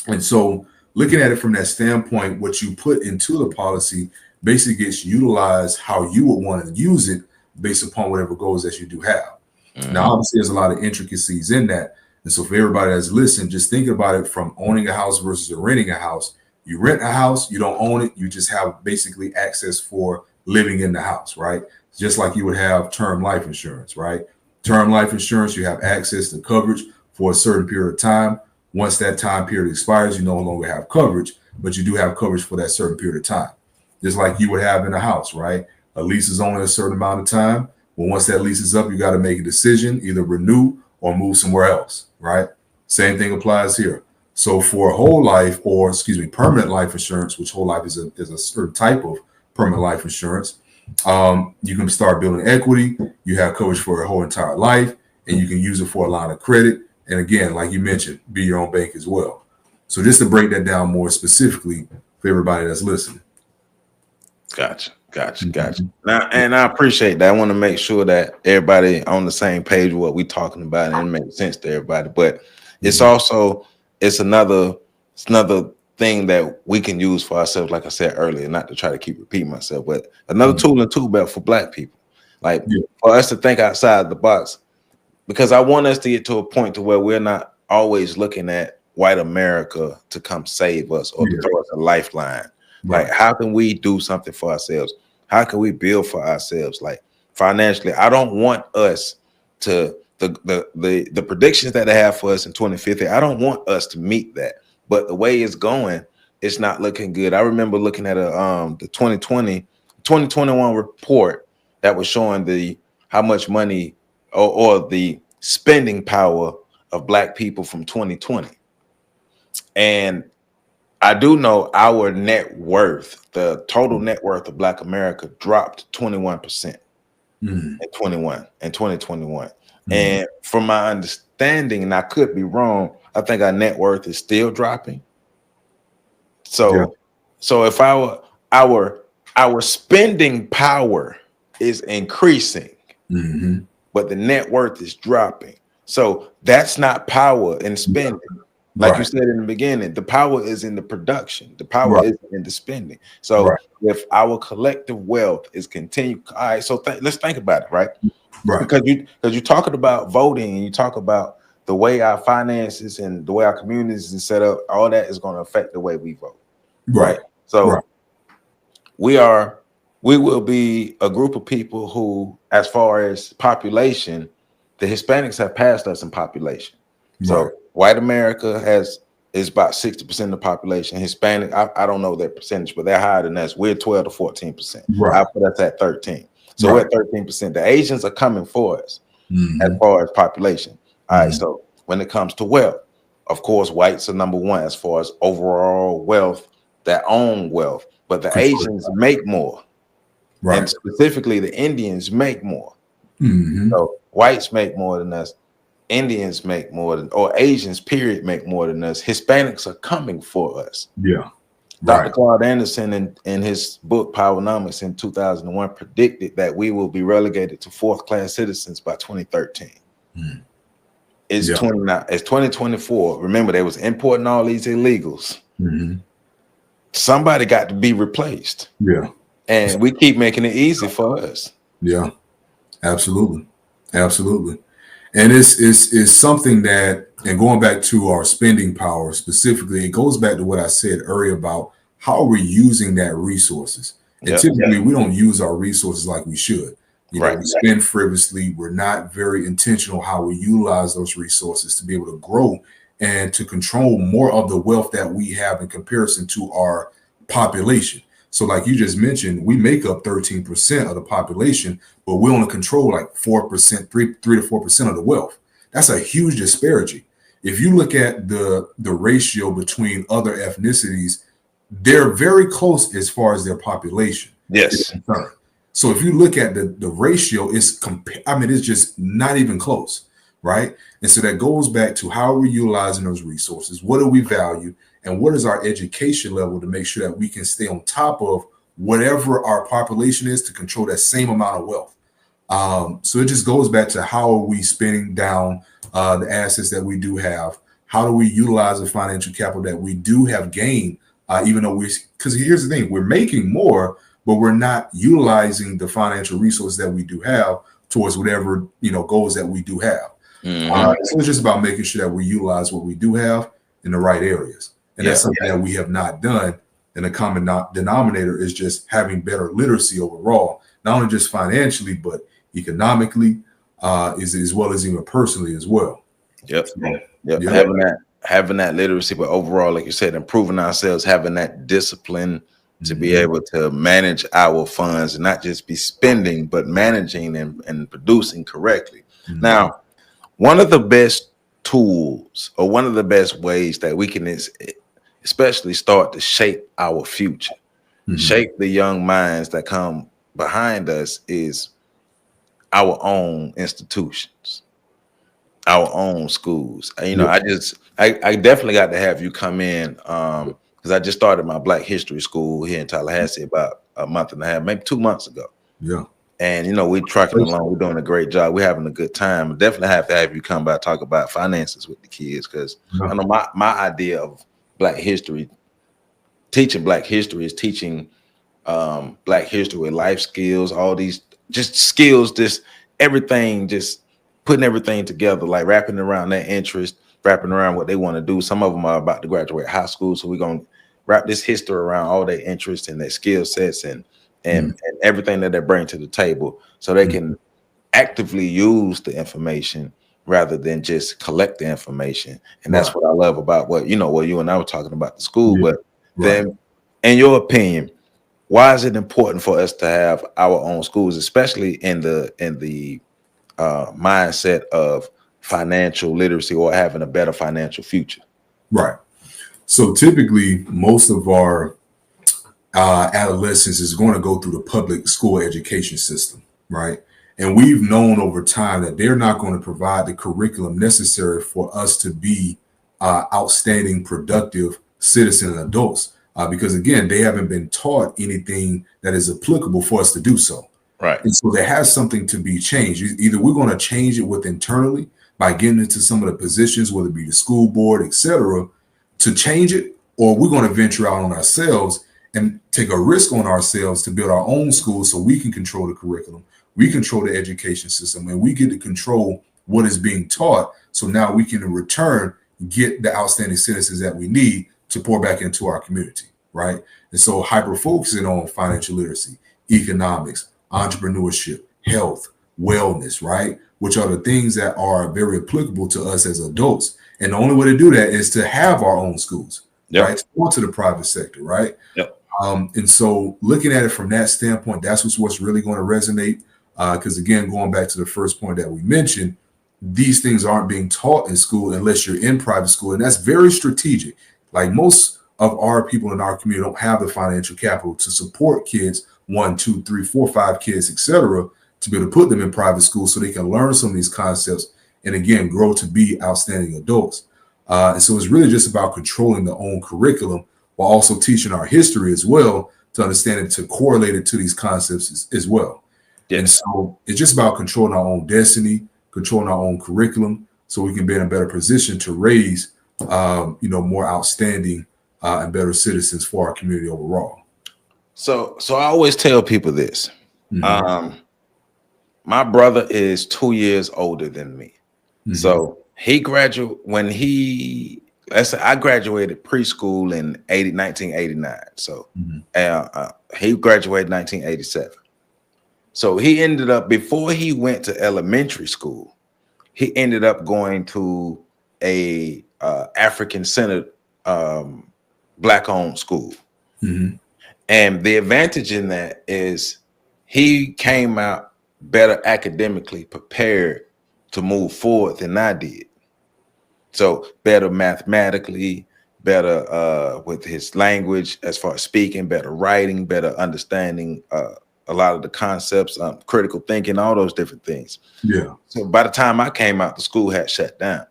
And so looking at it from that standpoint, what you put into the policy basically gets utilized how you would want to use it based upon whatever goals that you do have. Now, obviously, there's a lot of intricacies in that. And so for everybody that's listening, just think about it from owning a house versus renting a house. You rent a house, you don't own it. You just have basically access for living in the house, right? Just like you would have term life insurance, right? Term life insurance, you have access to coverage for a certain period of time. Once that time period expires, you no longer have coverage, but you do have coverage for that certain period of time. Just like you would have in a house, right? A lease is only a certain amount of time. Well, once that lease is up, you got to make a decision, either renew or move somewhere else, right? Same thing applies here. So for whole life, or permanent life insurance, which whole life is a certain type of permanent life insurance, you can start building equity. You have coverage for a whole entire life, and you can use it for a line of credit. And again, like you mentioned, be your own bank as well. So just to break that down more specifically for everybody that's listening. Gotcha. Now, and I appreciate that. I want to make sure that everybody on the same page with what we're talking about and it makes sense to everybody. But it's also it's another thing that we can use for ourselves, like I said earlier, not to try to keep repeating myself, but another tool and tool belt for Black people. Like for us to think outside the box, because I want us to get to a point to where we're not always looking at white America to come save us or to throw us a lifeline. Like, how can we do something for ourselves? How can we build for ourselves? Like financially, I don't want us to the predictions that they have for us in 2050. I don't want us to meet that. But the way it's going, it's not looking good. I remember looking at the 2021 report that was showing how much money or the spending power of Black people from 2020. And I do know our net worth, the total net worth of Black America dropped 21% in 2021. And from my understanding, and I could be wrong, I think our net worth is still dropping. So if our spending power is increasing, but the net worth is dropping. So that's not power in spending. Like you said in the beginning, the power is in the production. The power is in the spending. So if our collective wealth is continuing, all right. So let's think about it, right? Because you're talking about voting and you talk about the way our finances and the way our communities is set up. All that is going to affect the way we vote, right? So we will be a group of people who, as far as population, the Hispanics have passed us in population. So white America is about 60% of the population. Hispanic, I don't know their percentage, but they're higher than us. We're 12 to 14%. I put us at 13. So we're at 13%. The Asians are coming for us as far as population. All right. So when it comes to wealth, of course, whites are number one as far as overall wealth, their own wealth. But the Asians make more. And specifically the Indians make more. So whites make more than us. Indians make more than, or Asians, period, make more than us. Hispanics are coming for us. Dr. Claude Anderson in his book Powernomics in 2001 predicted that we will be relegated to fourth class citizens by 2013. It's 2024. Remember, they was importing all these illegals. Somebody got to be replaced. And we keep making it easy for us. Absolutely. And it's something that, and going back to our spending power specifically, it goes back to what I said earlier about how we're using that resources. And typically we don't use our resources like we should. You know, we spend frivolously. We're not very intentional how we utilize those resources to be able to grow and to control more of the wealth that we have in comparison to our population. So like you just mentioned, we make up 13% of the population, but we only control like 4%, 3 to 4% of the wealth. That's a huge disparity. If you look at the ratio between other ethnicities, they're very close as far as their population. So if you look at the ratio, it's just not even close, right? And so that goes back to how are we utilizing those resources? What do we value? And what is our education level to make sure that we can stay on top of whatever our population is to control that same amount of wealth? So it just goes back to how are we spending down the assets that we do have? How do we utilize the financial capital that we do have gained? Even though because here's the thing, we're making more, but we're not utilizing the financial resources that we do have towards whatever, goals that we do have. So it's just about making sure that we utilize what we do have in the right areas. And that's something that we have not done. And the common denominator is just having better literacy overall, not only just financially, but economically, as well as even personally as well. Having that literacy, but overall, like you said, improving ourselves, having that discipline to be able to manage our funds and not just be spending, but managing and producing correctly. Now, one of the best tools or one of the best ways that we can especially start to shape our future, shape the young minds that come behind us is our own institutions, our own schools. You know, I definitely got to have you come in because I just started my Black History School here in Tallahassee about a month and a half, maybe 2 months ago. Yeah. And, you know, we're trucking along. We're doing a great job. We're having a good time. Definitely have to have you come by, talk about finances with the kids, because I know my idea of Black history, teaching Black history is teaching Black history with life skills, all these just skills, just everything, just putting everything together, like wrapping around their interest, wrapping around what they want to do. Some of them are about to graduate high school, so we're going to wrap this history around all their interests and their skill sets and everything that they bring to the table, so they can actively use the information rather than just collect the information. And that's what I love about what you and I were talking about the school. But then, in your opinion, why is it important for us to have our own schools, especially in the mindset of financial literacy or having a better financial future? Right. So typically, most of our adolescents is going to go through the public school education system, right? And we've known over time that they're not going to provide the curriculum necessary for us to be outstanding, productive citizen and adults. Because again, they haven't been taught anything that is applicable for us to do so. Right. And so there has something to be changed. Either we're going to change it with internally by getting into some of the positions, whether it be the school board, et cetera, to change it, or we're going to venture out on ourselves and take a risk on ourselves to build our own schools so we can control the curriculum, we control the education system, and we get to control what is being taught. So now we can in return get the outstanding citizens that we need to pour back into our community, right? And so hyper focusing on financial literacy, economics, entrepreneurship, health, wellness, right? Which are the things that are very applicable to us as adults. And the only way to do that is to have our own schools, right? To go to the private sector, right? And so looking at it from that standpoint, that's what's really going to resonate. Because again, going back to the first point that we mentioned, these things aren't being taught in school unless you're in private school. And that's very strategic. Like most of our people in our community don't have the financial capital to support kids, 1, 2, 3, 4, 5 kids, etc., to be able to put them in private school so they can learn some of these concepts and again, grow to be outstanding adults. And so it's really just about controlling the own curriculum while also teaching our history as well to understand it, to correlate it to these concepts as well. Yes. And so it's just about controlling our own destiny, controlling our own curriculum, so we can be in a better position to raise, more outstanding and better citizens for our community overall. So I always tell people this. My brother is 2 years older than me. So he graduated I graduated preschool in 1989. So he graduated 1987. So he ended up, before he went to elementary school, he ended up going to a African-centered Black-owned school. And the advantage in that is he came out better academically prepared to move forward than I did. So better mathematically, better with his language as far as speaking, better writing, better understanding a lot of the concepts, critical thinking, all those different things. Yeah. So by the time I came out, the school had shut down.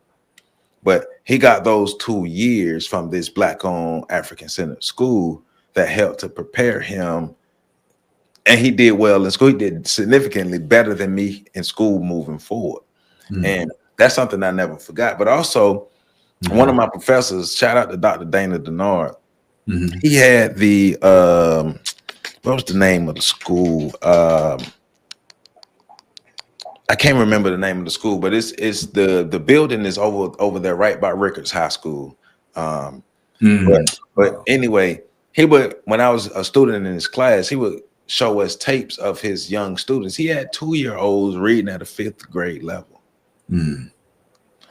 But he got those 2 years from this Black-owned African-centered school that helped to prepare him. And he did well in school. He did significantly better than me in school moving forward. And that's something I never forgot. But also, one of my professors, shout out to Dr. Dana Denard, he had the, what was the name of the school? I can't remember the name of the school, but it's the building is over there right by Rickards High School. But anyway, he would, when I was a student in his class, he would show us tapes of his young students. He had 2-year-olds reading at a 5th grade level. And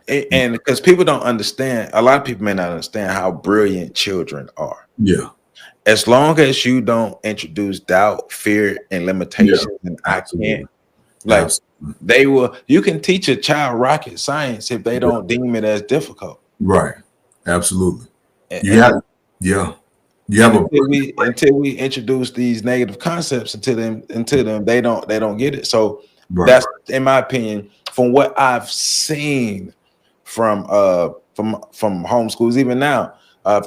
because people don't understand, a lot of people may not understand how brilliant children are. Yeah. as long as you don't introduce doubt, fear, and limitations, and I can't, like, absolutely. You can teach a child rocket science if they don't deem it as difficult. Right. Absolutely. Until we introduce these negative concepts into them, they don't get it. So that's, in my opinion, from what I've seen from homeschools, even now.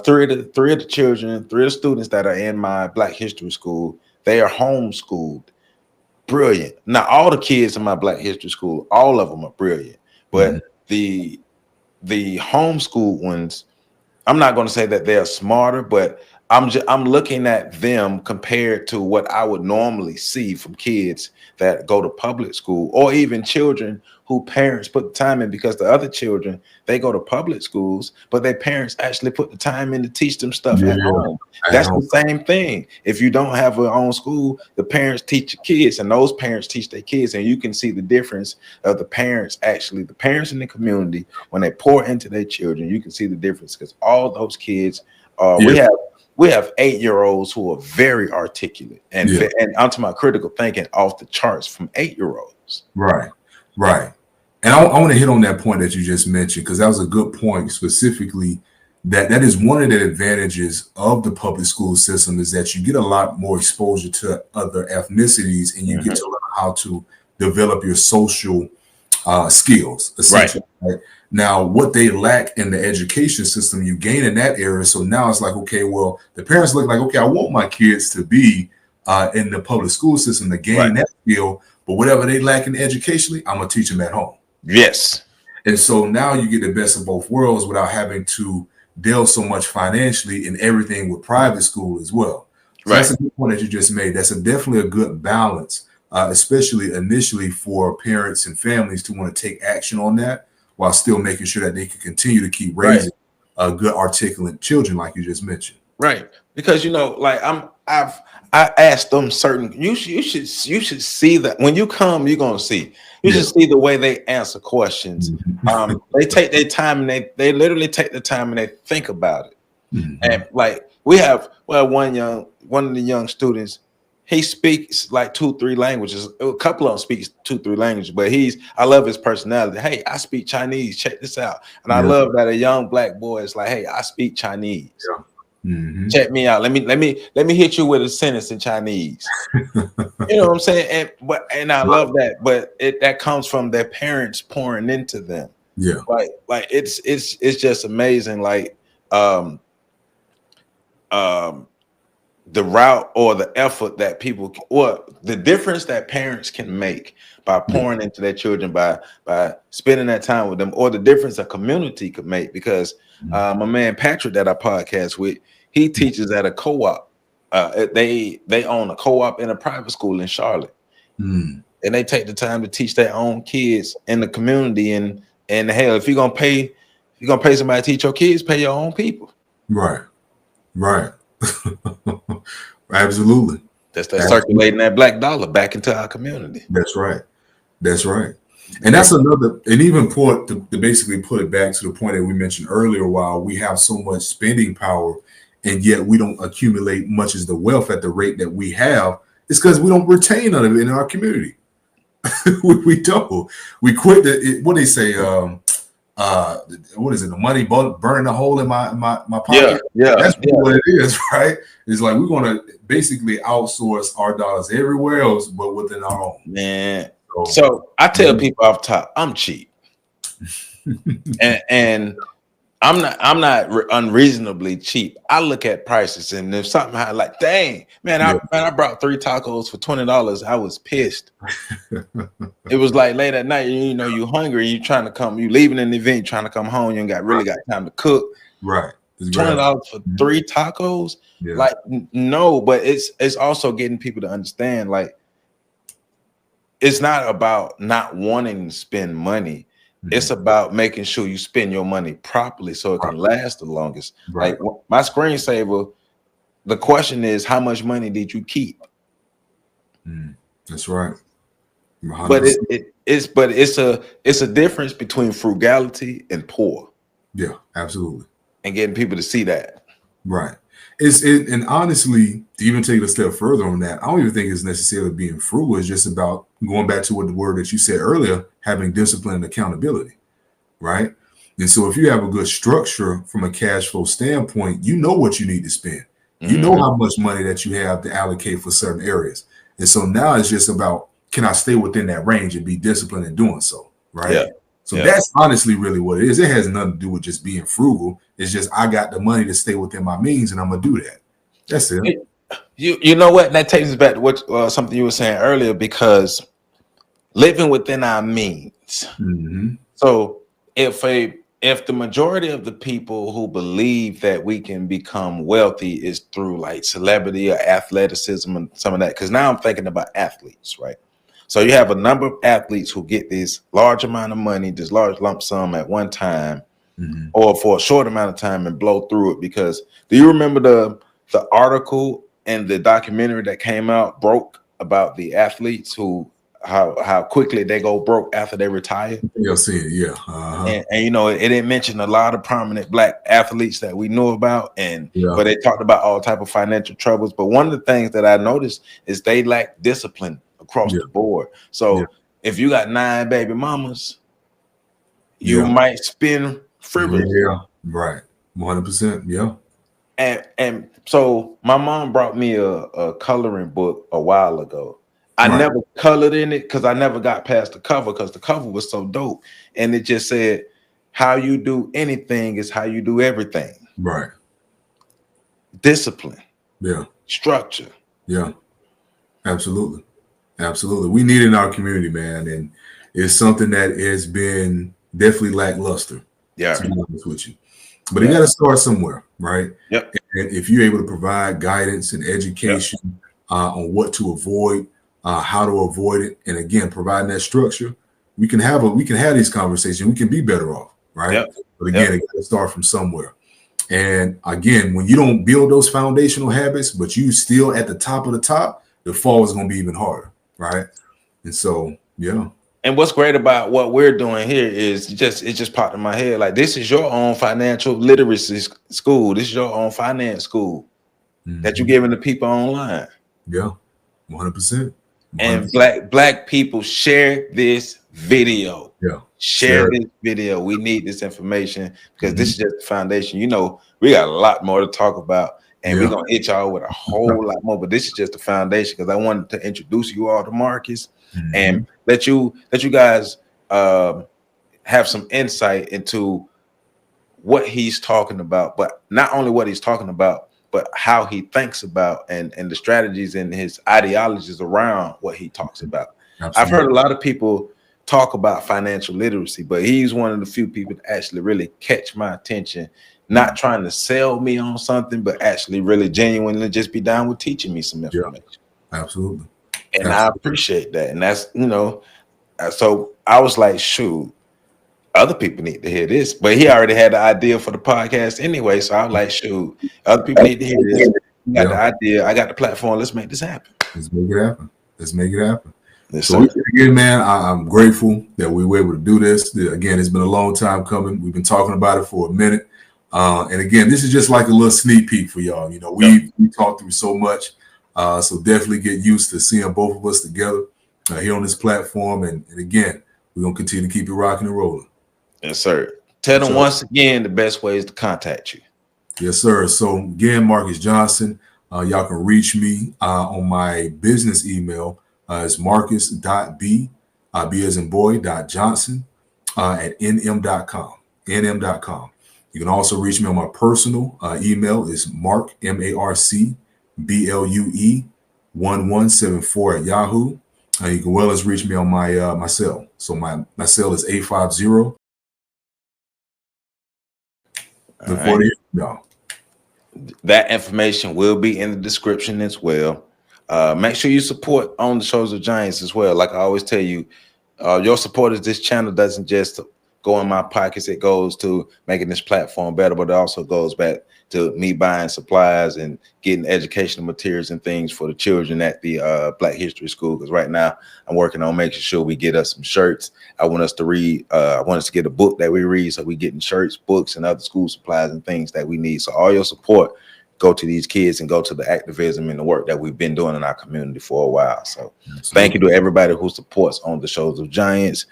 Three of the students that are in my Black History school, they are homeschooled. Brilliant. Not all the kids in my Black History school, all of them are brilliant, but the homeschooled ones, I'm not going to say that they're smarter, but I'm looking at them compared to what I would normally see from kids that go to public school, or even children who parents put the time in, because the other children, they go to public schools, but their parents actually put the time in to teach them stuff at home. That's the same thing. If you don't have a own school, the parents teach your kids, and those parents teach their kids, and you can see the difference of the parents in the community when they pour into their children. You can see the difference, because all those kids we have 8-year-olds who are very articulate, and I'm talking about critical thinking off the charts from 8-year-olds. Right. And I want to hit on that point that you just mentioned, because that was a good point. Specifically, that is one of the advantages of the public school system, is that you get a lot more exposure to other ethnicities, and you get to learn how to develop your social skills, essentially. Right? Now, what they lack in the education system, you gain in that area. So now it's like, okay, well, the parents look like, okay, I want my kids to be in the public school system to gain that skill, but whatever they lack in educationally, I'm gonna teach them at home. Yes. And so now you get the best of both worlds without having to deal so much financially in everything with private school as well. So that's a good point that you just made. That's definitely a good balance, especially initially for parents and families to want to take action on that, while still making sure that they can continue to keep raising good articulate children, like you just mentioned. Right. Because, like I asked them certain, you should see that when you come, you're going to see, you should see the way they answer questions. They take their time, and they literally take the time and they think about it. And like we have, one of the young students, he speaks like 2-3 languages. A couple of them speaks 2-3 languages, but I love his personality. Hey, I speak Chinese. Check this out. And I love that a young Black boy is like, hey, I speak Chinese. Check me out. Let me hit you with a sentence in Chinese. You know what I'm saying? And I love that, but that comes from their parents pouring into them. Like it's just amazing. Like the route or the effort that people, or the difference that parents can make by pouring into their children, by spending that time with them, or the difference a community could make. Because my man Patrick that I podcast with, he teaches at a co-op. They own a co-op in a private school in Charlotte, and they take the time to teach their own kids in the community. And hell, if you're gonna pay somebody to teach your kids, pay your own people. Right. Absolutely. That's circulating that black dollar back into our community. That's right. And that's another, and even to basically put it back to the point that we mentioned earlier, while we have so much spending power and yet we don't accumulate much as the wealth at the rate that we have, it's because we don't retain none of it in our community. We don't. We quit what they say, what is it? The money burning a hole in my pocket. Yeah. That's what it is, right? It's like we're going to basically outsource our dollars everywhere else, but within our own. Man. So I tell people off top, I'm cheap, and I'm not unreasonably cheap. I look at prices, and if something like, dang, man, I brought 3 tacos for $20. I was pissed. It was like late at night, you hungry, you trying to come, you leaving an event, trying to come home, you ain't got time to cook. Right. $20 for 3 tacos. Like, no, but it's also getting people to understand, like, it's not about not wanting to spend money. It's about making sure you spend your money properly so it can last the longest. Like my screensaver, the question is, how much money did you keep? That's right. 100%. But it's a difference between frugality and poor. Yeah, absolutely. And getting people to see that. Right. And honestly, to even take it a step further on that, I don't even think it's necessarily being frugal. It's just about going back to what the word that you said earlier, having discipline and accountability, right? And so if you have a good structure from a cash flow standpoint, you know what you need to spend. You know how much money that you have to allocate for certain areas. And so now it's just about, can I stay within that range and be disciplined in doing so, right? Yeah. So that's honestly really what it is. It has nothing to do with just being frugal. It's just I got the money to stay within my means, and I'm gonna do that. That's it. You know what? That takes us back to what something you were saying earlier, because living within our means. So if the majority of the people who believe that we can become wealthy is through like celebrity or athleticism and some of that, because now I'm thinking about athletes, right? So you have a number of athletes who get this large amount of money, this large lump sum at one time, or for a short amount of time and blow through it. Because do you remember the article and the documentary that came out broke about the athletes who how quickly they go broke after they retire? You'll see it, yeah. And you know, it didn't mention a lot of prominent black athletes that we know about, but they talked about all type of financial troubles. But one of the things that I noticed is they lack discipline across the board. So if you got 9 baby mamas, you might spend frivolously. Yeah, right. 100%. Yeah. And so my mom brought me a coloring book a while ago. I never colored in it because I never got past the cover, because the cover was so dope. And it just said, how you do anything is how you do everything. Right. Discipline. Yeah. Structure. Yeah. Absolutely. Absolutely. We need it in our community, man. And it's something that has been definitely lackluster. Yeah. To be honest with you. But you got to start somewhere, right? Yep. And if you're able to provide guidance and education on what to avoid, how to avoid it, and again, providing that structure, we can have these conversations. We can be better off, right? Yep. But again, it got to start from somewhere. And again, when you don't build those foundational habits, but you still at the top of the top, the fall is going to be even harder, right? And so, yeah. And what's great about what we're doing here is it just popped in my head. Like, this is your own financial literacy school. This is your own finance school that you're giving to people online. Yeah, 100%. And black people, share this video. Yeah. Share this video. We need this information, because this is just the foundation. You know, we got a lot more to talk about, and we're gonna hit y'all with a whole lot more. But this is just the foundation, because I wanted to introduce you all to Marcus and let you guys have some insight into what he's talking about, but not only what he's talking about, but how he thinks about and the strategies and his ideologies around what he talks about. Absolutely. I've heard a lot of people talk about financial literacy, but he's one of the few people that actually really catch my attention, not trying to sell me on something, but actually really genuinely just be down with teaching me some information. Yeah, absolutely. And I appreciate that. And that's, you know, so I was like, shoot, other people need to hear this. But he already had the idea for the podcast anyway. So I was like, shoot, other people need to hear this. You got the idea. I got the platform. Let's make this happen. Let's make it happen. Let's make it happen. Yes, so again, man, I'm grateful that we were able to do this. Again, it's been a long time coming. We've been talking about it for a minute. And again, this is just like a little sneak peek for y'all. You know, we talked through so much. So definitely get used to seeing both of us together here on this platform. And again, we're going to continue to keep it rocking and rolling. Yes, sir. Tell them once again the best ways to contact you. Yes, sir. So again, Marcus Johnson. Y'all can reach me on my business email. It's Marcus.b, B as in boy, .johnson at nm.com. nm.com. You can also reach me on my personal email. Is Mark, MARC, BLUE 1174 at Yahoo. You can well as reach me on my my cell. So my cell is 850. That information will be in the description as well. Make sure you support On the Shoulders of Giants as well. Like I always tell you, your support of this channel doesn't just go in my pockets. It goes to making this platform better, but it also goes back to me buying supplies and getting educational materials and things for the children at the Black History School. Because right now I'm working on making sure we get us some shirts. I want us to read. I want us to get a book that we read, so we getting shirts, books, and other school supplies and things that we need. So all your support go to these kids and go to the activism and the work that we've been doing in our community for a while. So thank you to everybody who supports On the Shoulders of Giants.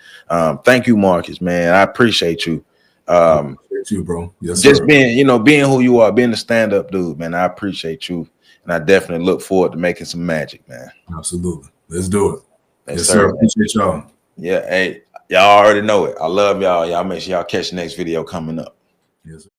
Thank you, Marcus, man. I appreciate you. Appreciate you, bro. Yes, just sir. being who you are, being a stand-up dude, man. I appreciate you. And I definitely look forward to making some magic, man. Absolutely. Let's do it. Yes, sir. Appreciate y'all. Yeah, hey, y'all already know it. I love y'all. Y'all make sure y'all catch the next video coming up. Yes, sir.